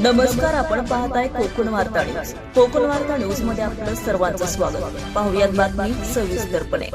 नमस्कार, आपण पाहताय कोकण वार्ता न्यूज. कोकण वार्ता न्यूज मध्ये आपलं सर्वांचं स्वागत. पाहुयात बातमी सविस्तरपणे.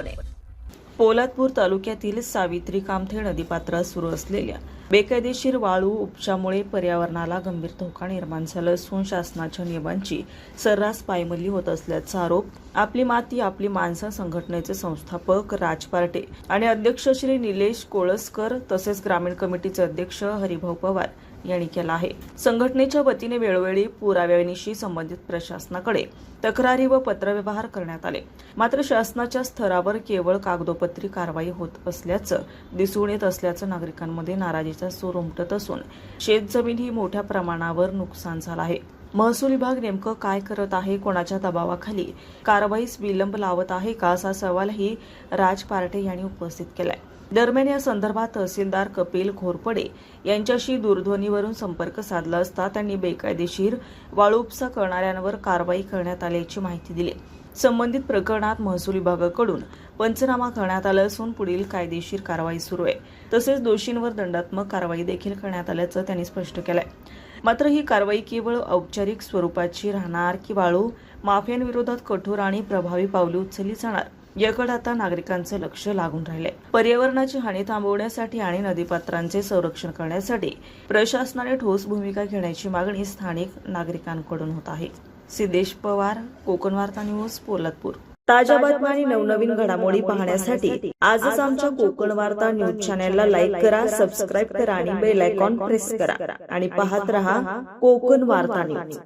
पोलादपूर तालुक्यातील सावित्री कामथे नदीपात्रात सुरू असलेल्या बेकायदेशीर वाळू उपशामुळे पर्यावरणाला गंभीर धोका निर्माण झाला असून शासनाच्या नियमांची सर्रास पायमल्ली होत असल्याचा आरोप आपली माती आपली माणसं संघटनेचे संस्थापक राज पार्टे आणि अध्यक्ष श्री निलेश कोळसकर तसेच ग्रामीण कमिटीचे अध्यक्ष हरिभाऊ पवार यांनी केला आहे. संघटनेच्या वतीने वेळोवेळी पुराव्यानिशी संबंधित प्रशासनाकडे तक्रारी व पत्रव्यवहार करण्यात आले, मात्र शासनाच्या स्तरावर केवळ कागदोपत्री कारवाई होत असल्याचं दिसून येत असल्याचं नागरिकांमध्ये नाराजीचा सूर उमटत असून शेतजमीन ही मोठ्या प्रमाणावर नुकसान झालं आहे. महसूल विभाग नेमकं काय करत आहे, कोणाच्या दबावाखाली कारवाईस विलंब लावत आहे का, असा सवालही राज पार्टे यांनी उपस्थित केलाय. दरम्यान या संदर्भात तहसीलदार कपिल घोरपडे यांच्याशी दूरध्वनीवरून संपर्क साधला असता त्यांनी बेकायदेशीर वाळू उपसा करणाऱ्यांवर कारवाई करण्यात आल्याची माहिती दिली. संबंधित प्रकरणात महसूल विभागाकडून पंचनामा करण्यात आला असून पुढील कायदेशीर कारवाई सुरू आहे. तसेच दोषींवर दंडात्मक कारवाई देखील करण्यात आल्याचं त्यांनी स्पष्ट केलंय. मात्र ही कारवाई केवळ औपचारिक स्वरूपाची राहणार की वाळू माफियांविरोधात कठोर आणि प्रभावी पावले उचलली जाणार याकडे आता नागरिकांचं लक्ष लागून राहिले. पर्यावरणाची हानी थांबवण्यासाठी आणि नदीपात्रांचे संरक्षण करण्यासाठी प्रशासनाने ठोस भूमिका घेण्याची मागणी स्थानिक नागरिकांकडून होत आहे. सिद्धेश पवार, कोकण वार्ता न्यूज, पोलादपूर. ताज्या बातम्या आणि नवनवीन घडामोडी पाहण्यासाठी आजच आमच्या कोकण वार्ता न्यूज चॅनलला लाईक करा, सबस्क्राईब करा आणि बेल आयकॉन प्रेस करा आणि पाहत रहा कोकण वार्ता न्यूज.